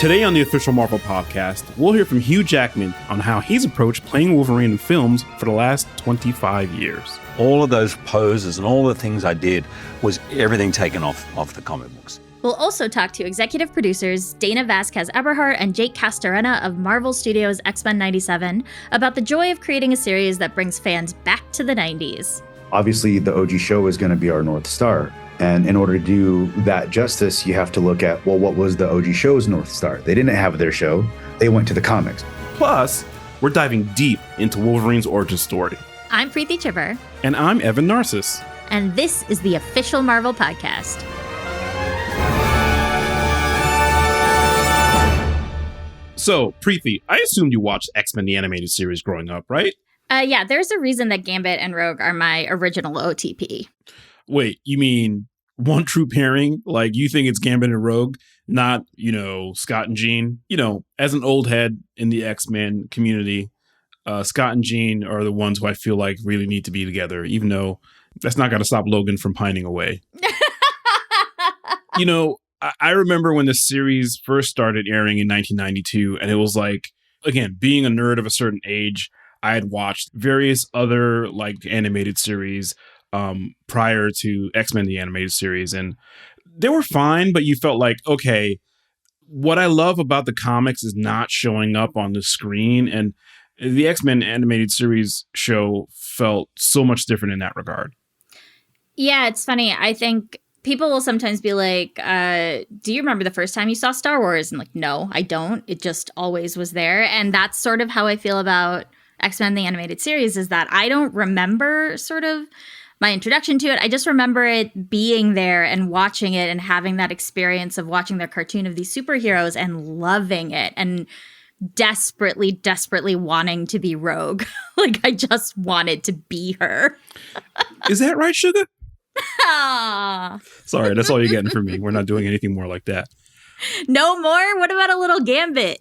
Today on the Official Marvel Podcast, we'll hear from Hugh Jackman on how he's approached playing Wolverine in films for the last 25 years. All of those poses and all the things I did was everything taken off the comic books. We'll also talk to executive producers Dana Vasquez-Eberhardt and Jake Castorena of Marvel Studios' X-Men 97 about the joy of creating a series that brings fans back to the 90s. Obviously, the OG show is going to be our North Star. And in order to do that justice, you have to look at, well, what was the OG show's North Star? They didn't have their show. They went to the comics. Plus, we're diving deep into Wolverine's origin story. I'm Preeti Chibber. And I'm Evan Narcissus. And this is the Official Marvel Podcast. So, Preeti, I assumed you watched X-Men the Animated Series growing up, right? Yeah, there's a reason that Gambit and Rogue are my original OTP. Wait, you mean one true pairing? Like, you think it's Gambit and Rogue, not, Scott and Jean? As an old head in the X-Men community, Scott and Jean are the ones who I feel like really need to be together, even though that's not going to stop Logan from pining away. I remember when the series first started airing in 1992, and it was like, again, being a nerd of a certain age, I had watched various other animated series prior to X-Men the Animated Series, and they were fine, but you felt like, okay, what I love about the comics is not showing up on the screen, and the X-Men Animated Series show felt so much different in that regard. Yeah, it's funny. I think people will sometimes be like, do you remember the first time you saw Star Wars? And no, I don't. It just always was there. And that's sort of how I feel about X-Men the Animated Series, is that I don't remember sort of my introduction to it. I just remember it being there and watching it and having that experience of watching their cartoon of these superheroes and loving it and desperately, desperately wanting to be Rogue. I just wanted to be her. Is that right, Sugar? Ah. Sorry, that's all you're getting from me. We're not doing anything more like that. No more? What about a little Gambit?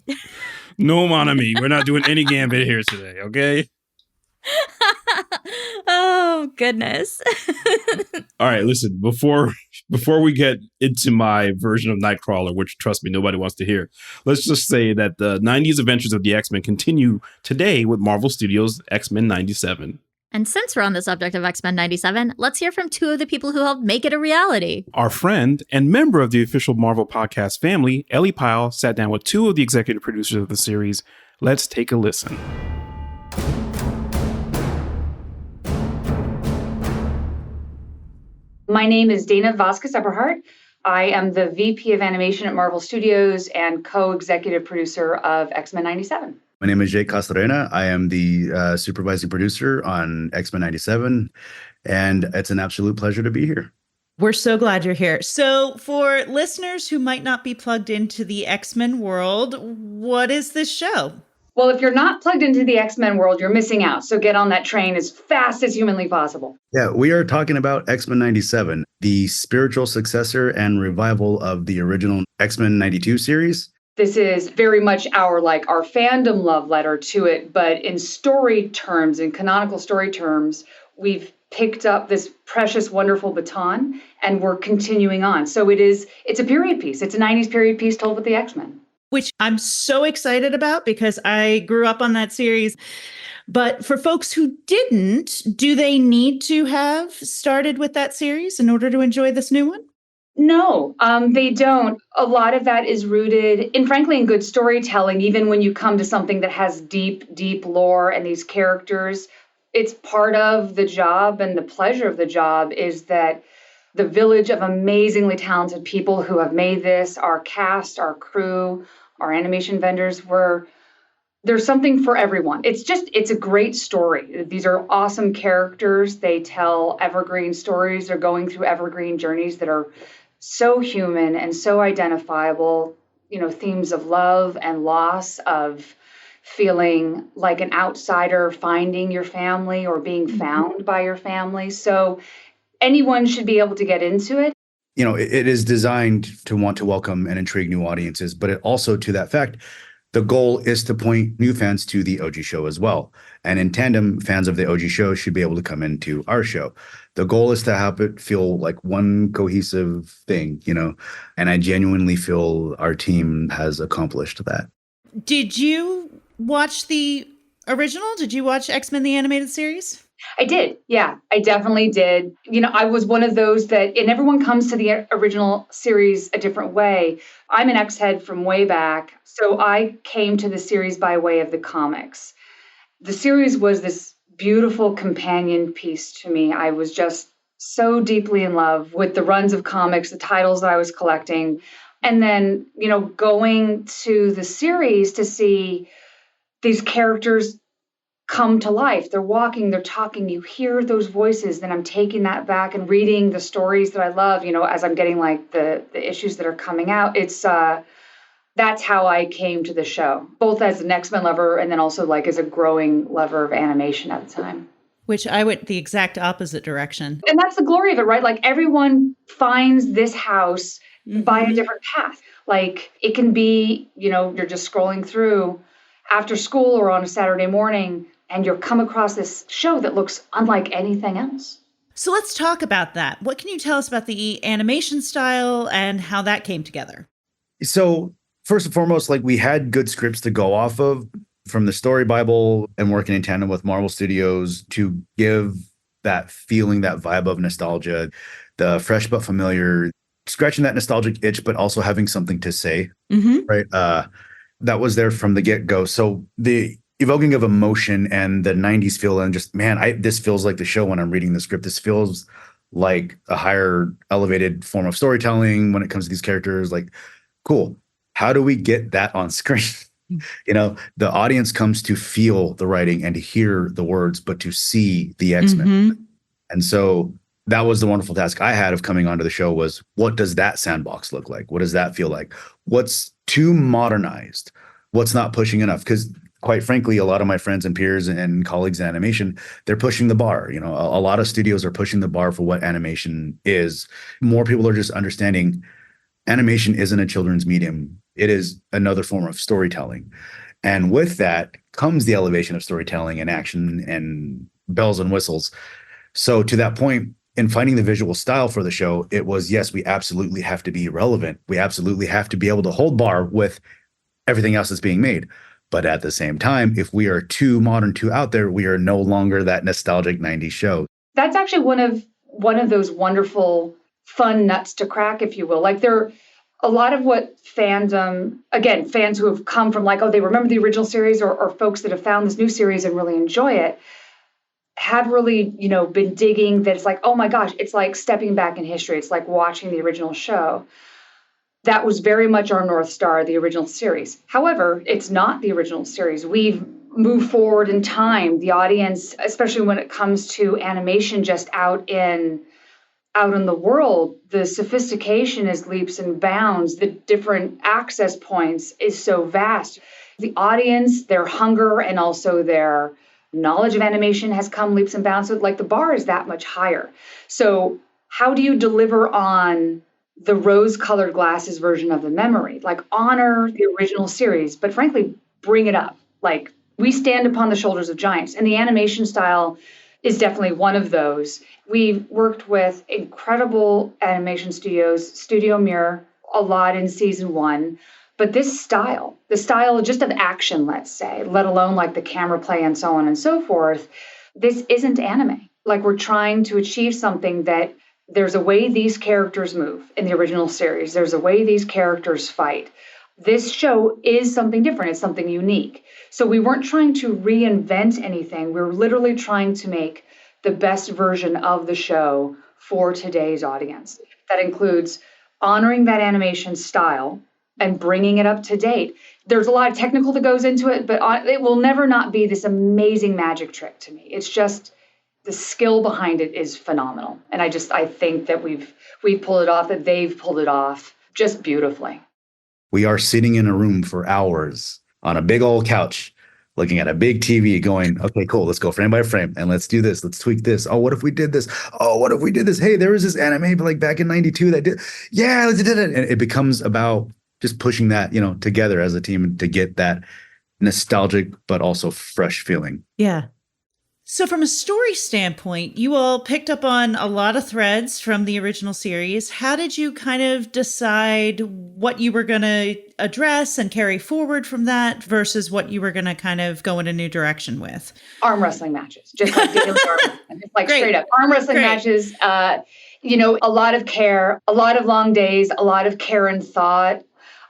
No, mon ami. We're not doing any Gambit here today, okay? Oh, goodness. All right, listen, before we get into my version of Nightcrawler, which, trust me, nobody wants to hear, let's just say that the 90s adventures of the X-Men continue today with Marvel Studios' X-Men 97. And since we're on the subject of X-Men 97, let's hear from two of the people who helped make it a reality. Our friend and member of the Official Marvel Podcast family, Ellie Pyle, sat down with two of the executive producers of the series. Let's take a listen. My name is Dana Vasquez-Eberhardt. I am the VP of Animation at Marvel Studios and co-executive producer of X-Men 97. My name is Jake Castorena. I am the supervising producer on X-Men 97, and it's an absolute pleasure to be here. We're so glad you're here. So for listeners who might not be plugged into the X-Men world, what is this show? Well, if you're not plugged into the X-Men world, you're missing out. So get on that train as fast as humanly possible. Yeah, we are talking about X-Men 97, the spiritual successor and revival of the original X-Men 92 series. This is very much our fandom love letter to it, but in story terms, in canonical story terms, we've picked up this precious, wonderful baton, and we're continuing on. So it's a period piece. It's a 90s period piece told with the X-Men. Which I'm so excited about because I grew up on that series. But for folks who didn't, do they need to have started with that series in order to enjoy this new one? No, they don't. A lot of that is rooted in, frankly, in good storytelling. Even when you come to something that has deep, deep lore and these characters, it's part of the job, and the pleasure of the job is that the village of amazingly talented people who have made this, our cast, our crew, our animation vendors, there's something for everyone. It's a great story. These are awesome characters. They tell evergreen stories. They're going through evergreen journeys that are so human and so identifiable, themes of love and loss, of feeling like an outsider, finding your family or being found by your family. So anyone should be able to get into it. It is designed to want to welcome and intrigue new audiences, but it also, to that fact, the goal is to point new fans to the OG show as well. And in tandem, fans of the OG show should be able to come into our show. The goal is to have it feel like one cohesive thing, you know, and I genuinely feel our team has accomplished that. Did you watch the original? Did you watch X-Men the Animated Series? I did. Yeah, I definitely did. You know, I was one of those that, and everyone comes to the original series a different way. I'm an X-head from way back, so I came to the series by way of the comics. The series was this beautiful companion piece to me. I was just so deeply in love with the runs of comics, the titles that I was collecting. And then, you know, going to the series to see these characters come to life. They're walking, they're talking, you hear those voices. Then I'm taking that back and reading the stories that I love, you know, as I'm getting like the issues that are coming out. It's that's how I came to the show, both as an X-Men lover and then also like as a growing lover of animation at the time. Which I went the exact opposite direction. And that's the glory of it, right? Like everyone finds this house by a different path. Like it can be, you know, you're just scrolling through after school or on a Saturday morning and you'll come across this show that looks unlike anything else. So let's talk about that. What can you tell us about the animation style and how that came together? So first and foremost, like we had good scripts to go off of from the Story Bible and working in tandem with Marvel Studios to give that feeling, that vibe of nostalgia, the fresh but familiar, scratching that nostalgic itch, but also having something to say, right? That was there from the get-go. So the evoking of emotion and the 90s feel and just, man, this feels like the show when I'm reading the script. This feels like a higher elevated form of storytelling when it comes to these characters. Like, cool. How do we get that on screen? You know, the audience comes to feel the writing and to hear the words, but to see the X-Men. And so that was the wonderful task I had of coming onto the show was, what does that sandbox look like? What does that feel like? What's too modernized? What's not pushing enough? Because quite frankly, a lot of my friends and peers and colleagues in animation, they're pushing the bar. You know, a lot of studios are pushing the bar for what animation is. More people are just understanding animation isn't a children's medium. It is another form of storytelling. And with that comes the elevation of storytelling and action and bells and whistles. So to that point, in finding the visual style for the show, it was, yes, we absolutely have to be relevant. We absolutely have to be able to hold bar with everything else that's being made. But at the same time, if we are too modern, too out there, we are no longer that nostalgic 90s show. That's actually one of those wonderful, fun nuts to crack, if you will. Like a lot of what fandom, again, fans who have come from like, oh, they remember the original series or folks that have found this new series and really enjoy it, have really, you know, been digging that it's like, oh my gosh, it's like stepping back in history. It's like watching the original show. That was very much our North Star, the original series. However, it's not the original series. We've moved forward in time. The audience, especially when it comes to animation just out in the world, the sophistication is leaps and bounds. The different access points is so vast. The audience, their hunger and also their knowledge of animation has come leaps and bounds. So like the bar is that much higher. So how do you deliver on the rose-colored glasses version of the memory? Like honor the original series, but frankly, bring it up. Like we stand upon the shoulders of giants, and the animation style is definitely one of those. We've worked with incredible animation studios, Studio Mirror, a lot in season 1. But this style, the style just of action, let's say, let alone like the camera play and so on and so forth, this isn't anime. Like we're trying to achieve something that there's a way these characters move in the original series. There's a way these characters fight. This show is something different. It's something unique. So we weren't trying to reinvent anything. We were literally trying to make the best version of the show for today's audience. That includes honoring that animation style and bringing it up to date. There's a lot of technical that goes into it, but it will never not be this amazing magic trick to me. It's just the skill behind it is phenomenal. And I think that we've pulled it off, that they've pulled it off just beautifully. We are sitting in a room for hours on a big old couch, looking at a big TV going, okay, cool, let's go frame by frame and let's do this. Let's tweak this. Oh, what if we did this? Oh, what if we did this? Hey, there was this anime like back in 92 that did. Yeah, let's do it. And it becomes about just pushing that, together as a team to get that nostalgic but also fresh feeling. Yeah. So from a story standpoint, you all picked up on a lot of threads from the original series. How did you kind of decide what you were going to address and carry forward from that versus what you were going to kind of go in a new direction with? Arm wrestling matches, just like daily arm wrestling, just like Great. straight up arm wrestling Great. matches. A lot of care, a lot of long days, a lot of care and thought.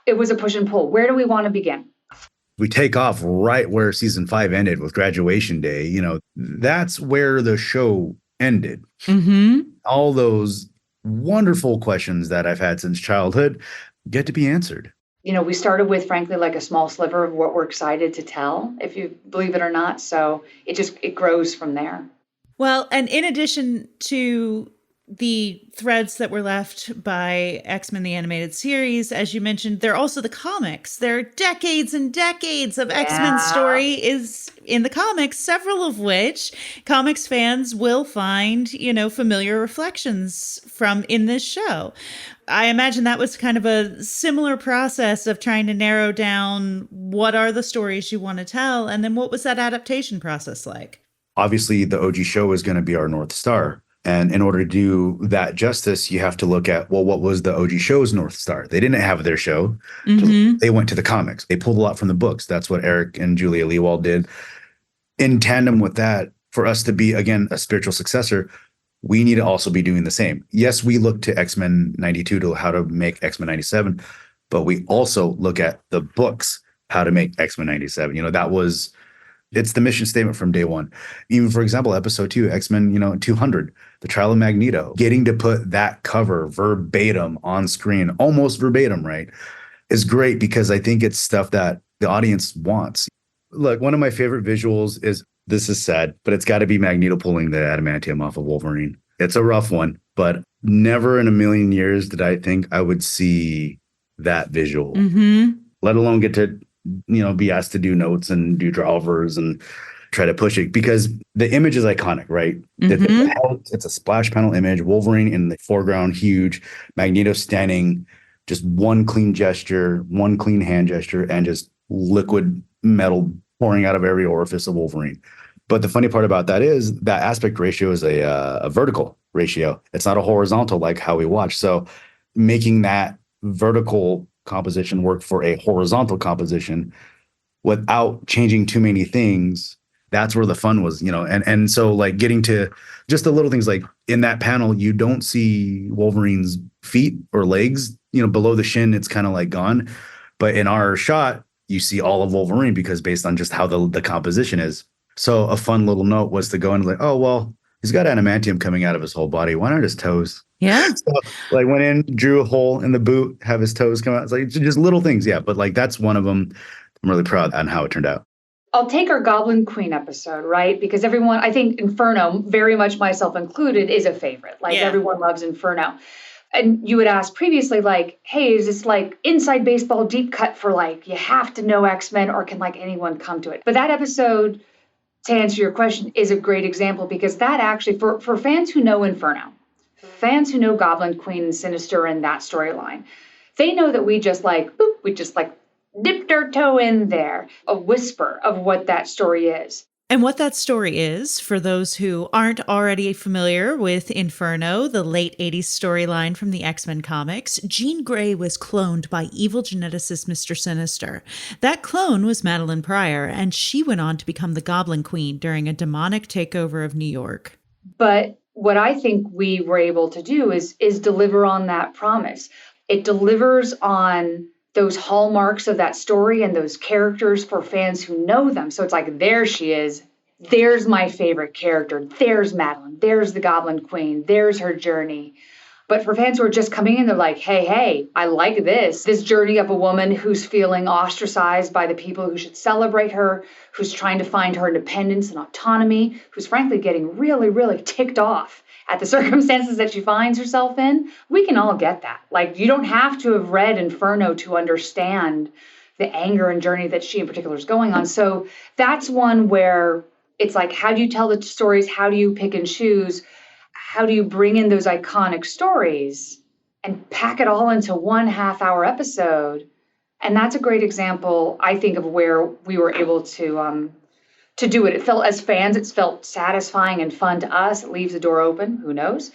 It was a push and pull. Where do we want to begin? We take off right where season 5 ended with Graduation Day. That's where the show ended. Mm-hmm. All those wonderful questions that I've had since childhood get to be answered. We started with, frankly, like a small sliver of what we're excited to tell, if you believe it or not. So it grows from there. Well, and in addition to the threads that were left by X-Men the Animated Series, as you mentioned, they're also the comics. There are decades and decades of X-Men story is in the comics, several of which comics fans will find, familiar reflections from in this show. I imagine that was kind of a similar process of trying to narrow down what are the stories you want to tell, and then what was that adaptation process like? Obviously, the OG show is going to be our North Star. And in order to do that justice, you have to look at, what was the OG show's North Star? They didn't have their show. Mm-hmm. They went to the comics. They pulled a lot from the books. That's what Eric and Julia Lewald did. In tandem with that, for us to be, again, a spiritual successor, we need to also be doing the same. Yes, we look to X-Men 92 to how to make X-Men 97, but we also look at the books, how to make X-Men 97. It's the mission statement from day one. Even, for example, episode 2, X-Men, 200, the trial of Magneto, getting to put that cover verbatim on screen, almost verbatim, right, is great because I think it's stuff that the audience wants. Look, one of my favorite visuals is, this is sad, but it's got to be Magneto pulling the adamantium off of Wolverine. It's a rough one, but never in a million years did I think I would see that visual, let alone get to be asked to do notes and do drawovers and try to push it, because the image is iconic, right? It's a splash panel image, Wolverine in the foreground, huge, Magneto standing, just one clean gesture, one clean hand gesture, and just liquid metal pouring out of every orifice of Wolverine. But the funny part about that is that aspect ratio is a vertical ratio. It's not a horizontal like how we watch. So making that vertical composition work for a horizontal composition without changing too many things, that's where the fun was, and so like getting to just the little things, like in that panel, you don't see Wolverine's feet or legs, below the shin, it's kind of like gone. But in our shot, you see all of Wolverine because based on just how the composition is. So a fun little note was to go and like, oh, well, he's got adamantium coming out of his whole body. Why not his toes? Yeah. So, like went in, drew a hole in the boot, have his toes come out. It's like just little things. Yeah. But like that's one of them. I'm really proud on how it turned out. I'll take our Goblin Queen episode, right? Because everyone, I think Inferno, very much myself included, is a favorite. Like everyone loves Inferno. And you had asked previously, like, hey, is this like inside baseball deep cut for like, you have to know X-Men, or can like anyone come to it? But that episode, to answer your question, is a great example, because that actually, for fans who know Inferno, fans who know Goblin Queen and Sinister and that storyline, they know that we just dipped our toe in there, a whisper of what that story is. And what that story is, for those who aren't already familiar with Inferno, the late 80s storyline from the X-Men comics, Jean Grey was cloned by evil geneticist Mr. Sinister. That clone was Madeline Pryor, and she went on to become the Goblin Queen during a demonic takeover of New York. But what I think we were able to do is deliver on that promise. It delivers on those hallmarks of that story and those characters for fans who know them. So it's like, there she is. There's my favorite character. There's Madeline. There's the Goblin Queen. There's her journey. But for fans who are just coming in, they're like, hey, I like this journey of a woman who's feeling ostracized by the people who should celebrate her, who's trying to find her independence and autonomy, who's frankly getting really, really ticked off at the circumstances that she finds herself in. We can all get that. Like, you don't have to have read Inferno to understand the anger and journey that she in particular is going on. So that's one where it's like, how do you tell the stories? How do you pick and choose? How do you bring in those iconic stories and pack it all into 1 half-hour episode And that's a great example, I think, of where we were able to do it. It felt, as fans, it felt satisfying and fun to us. It leaves the door open. Who knows?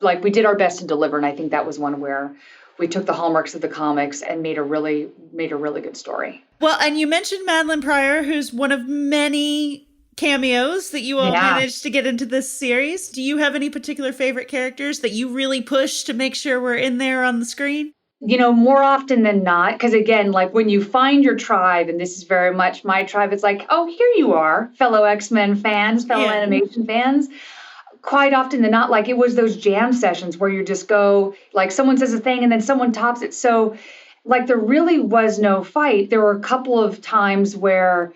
Like, we did our best to deliver, and I think that was one where we took the hallmarks of the comics and made a really good story. Well, and you mentioned Madeline Pryor, who's one of many cameos that you all managed to get into this series. Do you have any particular favorite characters that you really push to make sure we're in there on the screen? You know, more often than not, because again, like when you find your tribe, and this is very much my tribe, it's like, oh, here you are, fellow X-Men fans, fellow animation fans. Quite often than not, like, it was those jam sessions where you just go, like, someone says a thing and then someone tops it. So, like, there really was no fight. There were a couple of times where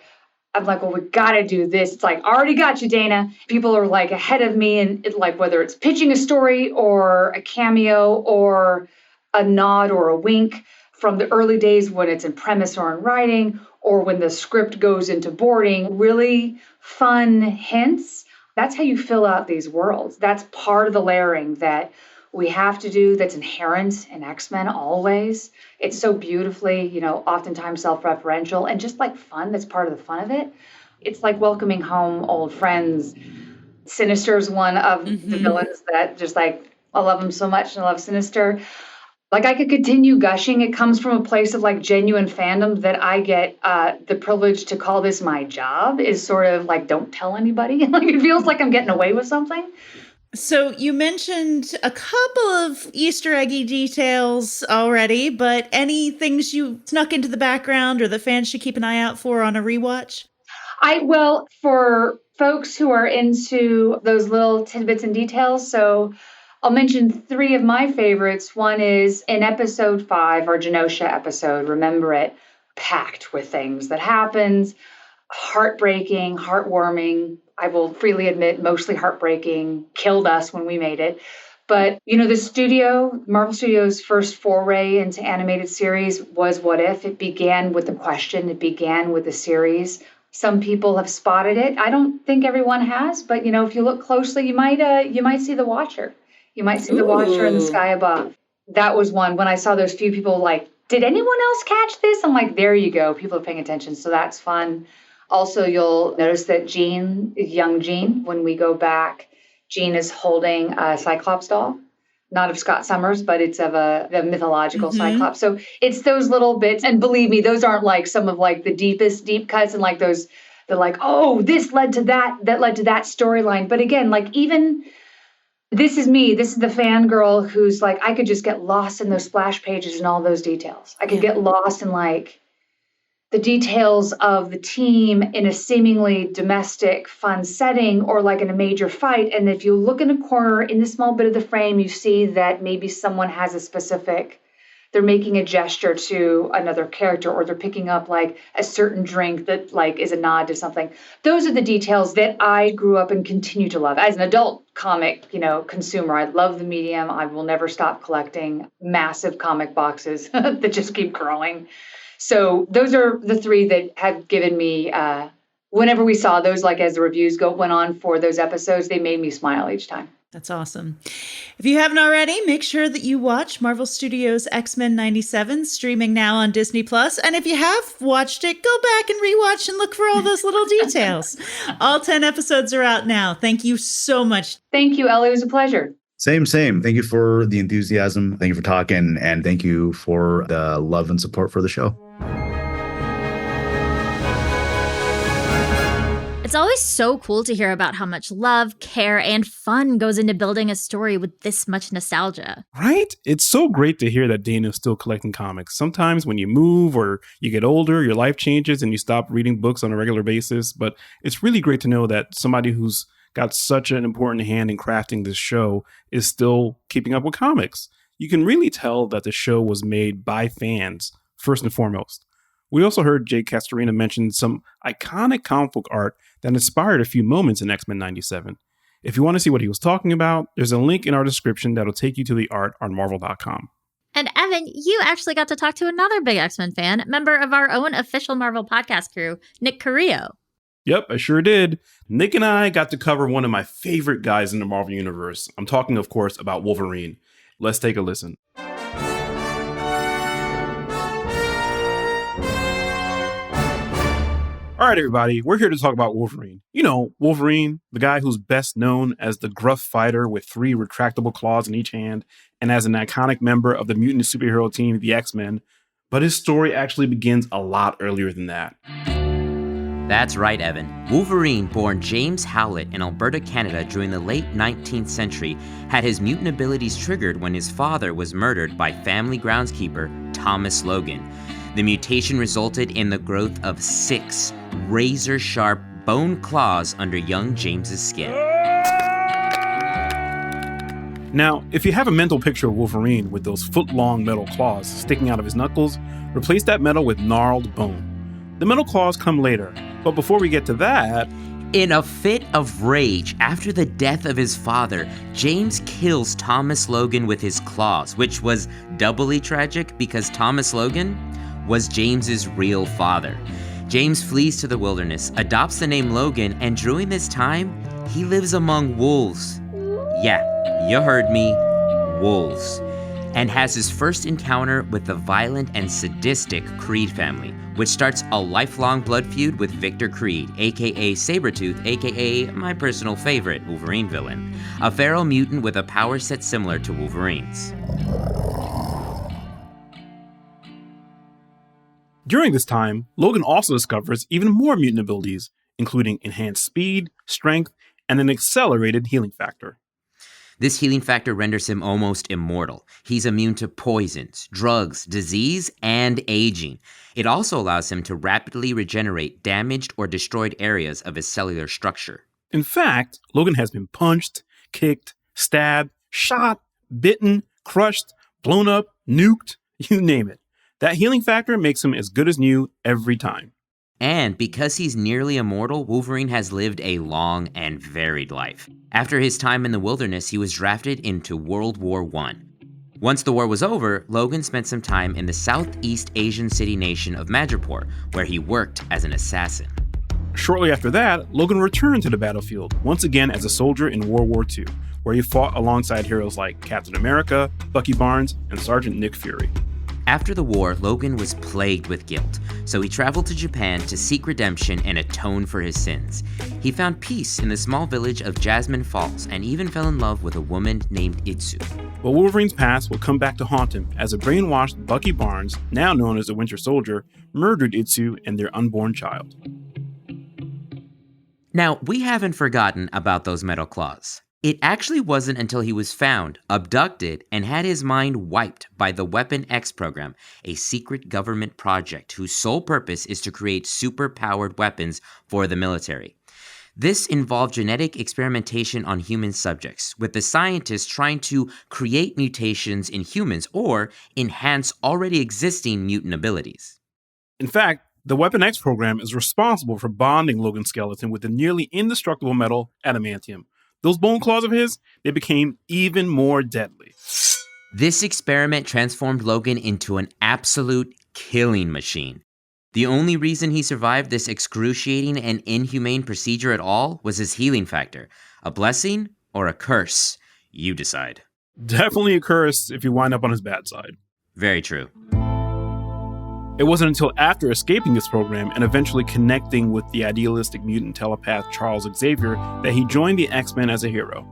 I'm like, well, we got to do this. It's like, already got you, Dana. People are like ahead of me, and it, like, whether it's pitching a story or a cameo or a nod or a wink from the early days when it's in premise or in writing, or when the script goes into boarding, really fun hints. That's how you fill out these worlds. That's part of the layering that we have to do, that's inherent in X-Men always. It's so beautifully, you know, oftentimes self-referential and just like fun. That's part of the fun of it. It's like welcoming home old friends. Sinister's one of the villains that just, like, I love him so much, and I love Sinister. Like, I could continue gushing. It comes from a place of, like, genuine fandom that I get the privilege to call this my job, is sort of like, don't tell anybody. Like, it feels like I'm getting away with something. So you mentioned a couple of Easter eggy details already, but any things you snuck into the background or the fans should keep an eye out for on a rewatch? Well, for folks who are into those little tidbits and details, so I'll mention 3 of my favorites. One is in episode 5, our Genosha episode, Remember It, packed with things that happens, heartbreaking, heartwarming. I will freely admit, mostly heartbreaking, killed us when we made it. But, you know, the studio, Marvel Studios' first foray into animated series was What If. It began with a question. It began with a series. Some people have spotted it. I don't think everyone has, but, you know, if you look closely, you might see the Watcher. You might see the Watcher in the sky above. That was one. When I saw those few people, like, did anyone else catch this? I'm like, there you go. People are paying attention. So that's fun. Also, you'll notice that young Jean, when we go back, Jean is holding a Cyclops doll. Not of Scott Summers, but it's of the mythological Cyclops. So it's those little bits. And believe me, those aren't like some of like the deepest deep cuts and like those, they're like, oh, this led to that led to that storyline. But again, like, even this is me. This is the fangirl who's like, I could just get lost in those splash pages and all those details. I could get lost in like the details of the team in a seemingly domestic, fun setting, or like in a major fight. And if you look in a corner in the small bit of the frame, you see that maybe someone has a specific, they're making a gesture to another character, or they're picking up like a certain drink that like is a nod to something. Those are the details that I grew up and continue to love as an adult comic, you know, consumer. I love the medium. I will never stop collecting massive comic boxes that just keep growing. So those are the 3 that have given me, whenever we saw those, like as the reviews went on for those episodes, they made me smile each time. That's awesome. If you haven't already, make sure that you watch Marvel Studios' X-Men 97, streaming now on Disney+. And if you have watched it, go back and rewatch and look for all those little details. All 10 episodes are out now. Thank you so much. Thank you, Ellie. It was a pleasure. Same. Thank you for the enthusiasm. Thank you for talking. And thank you for the love and support for the show. It's always so cool to hear about how much love, care, and fun goes into building a story with this much nostalgia. Right? It's so great to hear that Dana's still collecting comics. Sometimes when you move or you get older, your life changes and you stop reading books on a regular basis. But it's really great to know that somebody who's got such an important hand in crafting this show is still keeping up with comics. You can really tell that the show was made by fans, first and foremost. We also heard Jay Castorena mention some iconic comic book art that inspired a few moments in X-Men 97. If you want to see what he was talking about, there's a link in our description that'll take you to the art on Marvel.com. And Evan, you actually got to talk to another big X-Men fan, member of our own official Marvel podcast crew, Nick Carrillo. Yep, I sure did. Nick and I got to cover one of my favorite guys in the Marvel Universe. I'm talking, of course, about Wolverine. Let's take a listen. All right, everybody, we're here to talk about Wolverine. You know, Wolverine, the guy who's best known as the gruff fighter with 3 retractable claws in each hand and as an iconic member of the mutant superhero team, the X-Men. But his story actually begins a lot earlier than that. That's right, Evan. Wolverine, born James Howlett in Alberta, Canada during the late 19th century, had his mutant abilities triggered when his father was murdered by family groundskeeper Thomas Logan. The mutation resulted in the growth of 6 razor-sharp bone claws under young James's skin. Now, if you have a mental picture of Wolverine with those foot-long metal claws sticking out of his knuckles, replace that metal with gnarled bone. The metal claws come later, but before we get to that... In a fit of rage after the death of his father, James kills Thomas Logan with his claws, which was doubly tragic because Thomas Logan was James's real father. James flees to the wilderness, adopts the name Logan, and during this time, he lives among wolves. Yeah, you heard me, wolves. And has his first encounter with the violent and sadistic Creed family, which starts a lifelong blood feud with Victor Creed, aka Sabretooth, aka my personal favorite Wolverine villain, a feral mutant with a power set similar to Wolverine's. During this time, Logan also discovers even more mutant abilities, including enhanced speed, strength, and an accelerated healing factor. This healing factor renders him almost immortal. He's immune to poisons, drugs, disease, and aging. It also allows him to rapidly regenerate damaged or destroyed areas of his cellular structure. In fact, Logan has been punched, kicked, stabbed, shot, bitten, crushed, blown up, nuked, you name it. That healing factor makes him as good as new every time. And because he's nearly immortal, Wolverine has lived a long and varied life. After his time in the wilderness, he was drafted into World War I. Once the war was over, Logan spent some time in the Southeast Asian city nation of Madripoor, where he worked as an assassin. Shortly after that, Logan returned to the battlefield, once again as a soldier in World War II, where he fought alongside heroes like Captain America, Bucky Barnes, and Sergeant Nick Fury. After the war, Logan was plagued with guilt, so he traveled to Japan to seek redemption and atone for his sins. He found peace in the small village of Jasmine Falls and even fell in love with a woman named Itsu. But Wolverine's past will come back to haunt him as a brainwashed Bucky Barnes, now known as the Winter Soldier, murdered Itsu and their unborn child. Now, we haven't forgotten about those metal claws. It actually wasn't until he was found, abducted, and had his mind wiped by the Weapon X program, a secret government project whose sole purpose is to create super-powered weapons for the military. This involved genetic experimentation on human subjects, with the scientists trying to create mutations in humans or enhance already existing mutant abilities. In fact, the Weapon X program is responsible for bonding Logan's skeleton with the nearly indestructible metal adamantium. Those bone claws of his, they became even more deadly. This experiment transformed Logan into an absolute killing machine. The only reason he survived this excruciating and inhumane procedure at all was his healing factor. A blessing or a curse? You decide. Definitely a curse if you wind up on his bad side. Very true. It wasn't until after escaping this program and eventually connecting with the idealistic mutant telepath Charles Xavier that he joined the X-Men as a hero.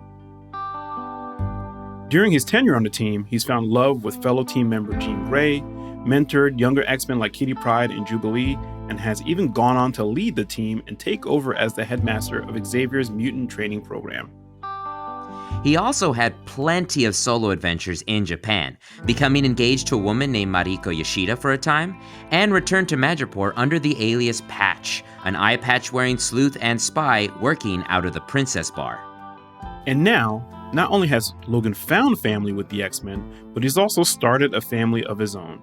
During his tenure on the team, he's found love with fellow team member Jean Grey, mentored younger X-Men like Kitty Pryde and Jubilee, and has even gone on to lead the team and take over as the headmaster of Xavier's mutant training program. He also had plenty of solo adventures in Japan, becoming engaged to a woman named Mariko Yoshida for a time, and returned to Madripoor under the alias Patch, an eye patch-wearing sleuth and spy working out of the Princess Bar. And now, not only has Logan found family with the X-Men, but he's also started a family of his own.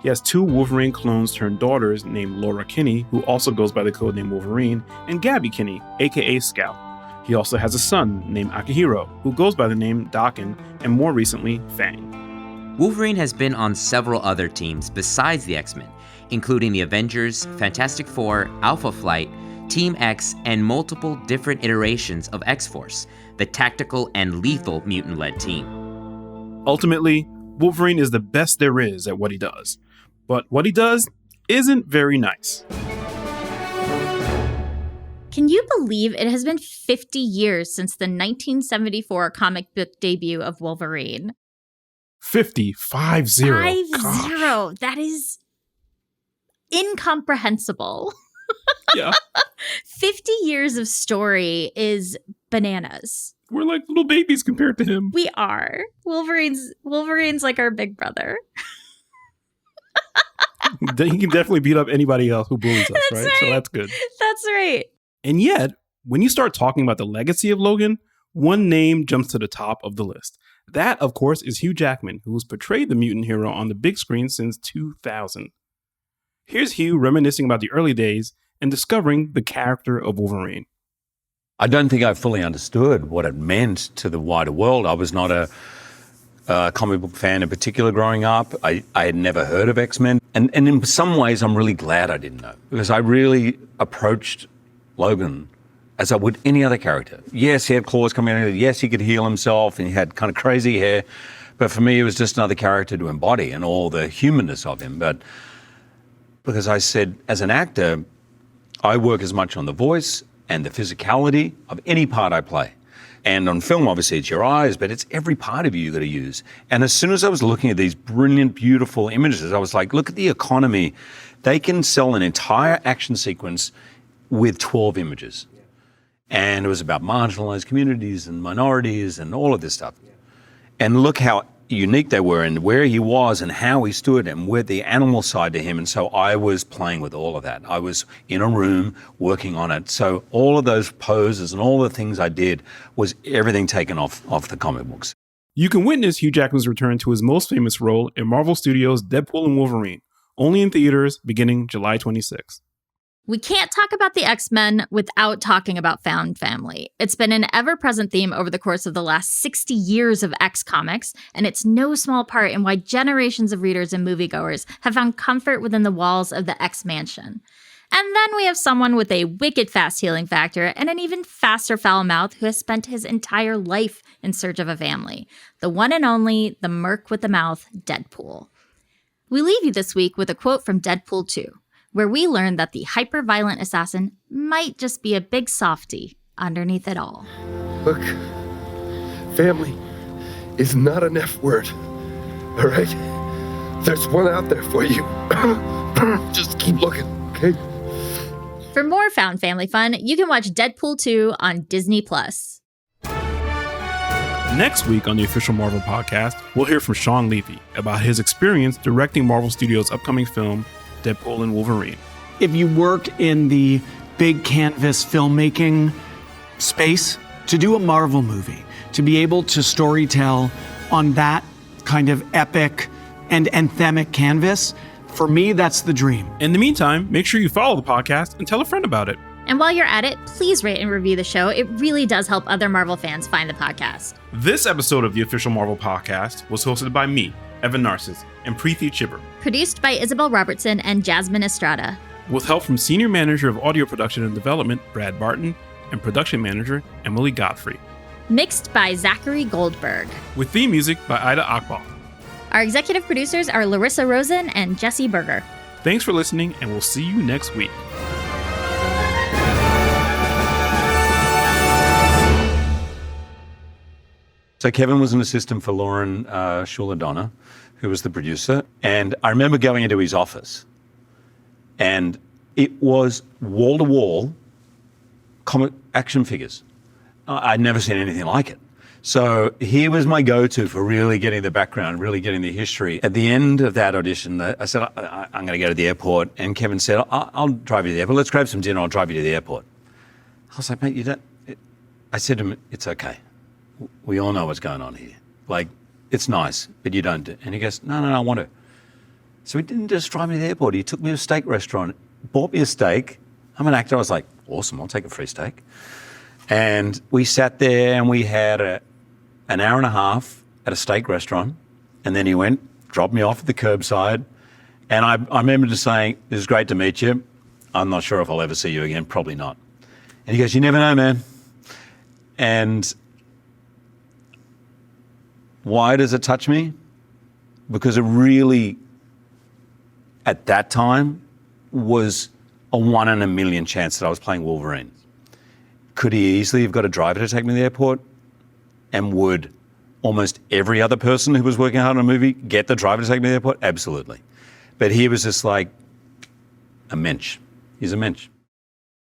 He has 2 Wolverine clones turned daughters named Laura Kinney, who also goes by the codename Wolverine, and Gabby Kinney, aka Scout. He also has a son named Akihiro, who goes by the name Daken, and more recently, Fang. Wolverine has been on several other teams besides the X-Men, including the Avengers, Fantastic Four, Alpha Flight, Team X, and multiple different iterations of X-Force, the tactical and lethal mutant-led team. Ultimately, Wolverine is the best there is at what he does. But what he does isn't very nice. Can you believe it has been 50 years since the 1974 comic book debut of Wolverine? 50. Gosh. That is incomprehensible. Yeah. 50 years of story is bananas. We're like little babies compared to him. We are. Wolverine's like our big brother. He can definitely beat up anybody else who bullies us, right? So that's good. That's right. And yet, when you start talking about the legacy of Logan, one name jumps to the top of the list. That, of course, is Hugh Jackman, who has portrayed the mutant hero on the big screen since 2000. Here's Hugh reminiscing about the early days and discovering the character of Wolverine. I don't think I fully understood what it meant to the wider world. I was not a comic book fan in particular growing up. I had never heard of X-Men. And in some ways, I'm really glad I didn't know, because I really approached Logan as I would any other character. Yes, he had claws coming out of it. Yes, he could heal himself, and he had kind of crazy hair. But for me, it was just another character to embody and all the humanness of him. But because I said, as an actor, I work as much on the voice and the physicality of any part I play. And on film, obviously, it's your eyes, but it's every part of you that I use. And as soon as I was looking at these brilliant, beautiful images, I was like, look at the economy. They can sell an entire action sequence with 12 images. And it was about marginalized communities and minorities and all of this stuff. And look how unique they were and where he was and how he stood and with the animal side to him. And so I was playing with all of that. I was in a room working on it. So all of those poses and all the things I did was everything taken off the comic books. You can witness Hugh Jackman's return to his most famous role in Marvel Studios' Deadpool and Wolverine, only in theaters beginning July 26th. We can't talk about the X-Men without talking about found family. It's been an ever-present theme over the course of the last 60 years of X comics, and it's no small part in why generations of readers and moviegoers have found comfort within the walls of the X Mansion. And then we have someone with a wicked fast healing factor and an even faster foul mouth who has spent his entire life in search of a family. The one and only, the merc with the mouth, Deadpool. We leave you this week with a quote from Deadpool 2. Where we learn that the hyper-violent assassin might just be a big softie underneath it all. Look, family is not an F word, all right? There's one out there for you. Just keep looking, okay? For more found family fun, you can watch Deadpool 2 on Disney+. Next week on the Official Marvel Podcast, we'll hear from Sean Levy about his experience directing Marvel Studios' upcoming film, Deadpool and Wolverine. If you work in the big canvas filmmaking space, to do a Marvel movie, to be able to storytell on that kind of epic and anthemic canvas, for me, that's the dream. In the meantime, make sure you follow the podcast and tell a friend about it. And while you're at it, please rate and review the show. It really does help other Marvel fans find the podcast. This episode of the Official Marvel Podcast was hosted by me, Evan Narcisse, and Preeti Chibber. Produced by Isabel Robertson and Jasmine Estrada. With help from Senior Manager of Audio Production and Development, Brad Barton, and Production Manager, Emily Godfrey. Mixed by Zachary Goldberg. With theme music by Ida Akbal. Our executive producers are Larissa Rosen and Jesse Berger. Thanks for listening, and we'll see you next week. So Kevin was an assistant for Lauren Schuler-Donner, who was the producer. And I remember going into his office, and it was wall-to-wall comic action figures. I'd never seen anything like it. So he was my go-to for really getting the background, really getting the history. At the end of that audition, I said, I'm going to go to the airport. And Kevin said, I'll drive you to the airport. Let's grab some dinner. I'll drive you to the airport. I was like, mate, you don't... I said to him, it's okay. We all know what's going on here. Like, it's nice, but you don't do. And he goes, no, I want to. So he didn't just drive me to the airport. He took me to a steak restaurant, bought me a steak. I'm an actor. I was like, awesome, I'll take a free steak. And we sat there and we had an hour and a half at a steak restaurant. And then he went, dropped me off at the curbside. And I remember just saying, it was great to meet you. I'm not sure if I'll ever see you again. Probably not. And he goes, you never know, man. And why does it touch me? Because it really, at that time, was a 1 in a million chance that I was playing Wolverine. Could he easily have got a driver to take me to the airport? And would almost every other person who was working hard on a movie get the driver to take me to the airport? Absolutely. But he was just like a mensch. He's a mensch.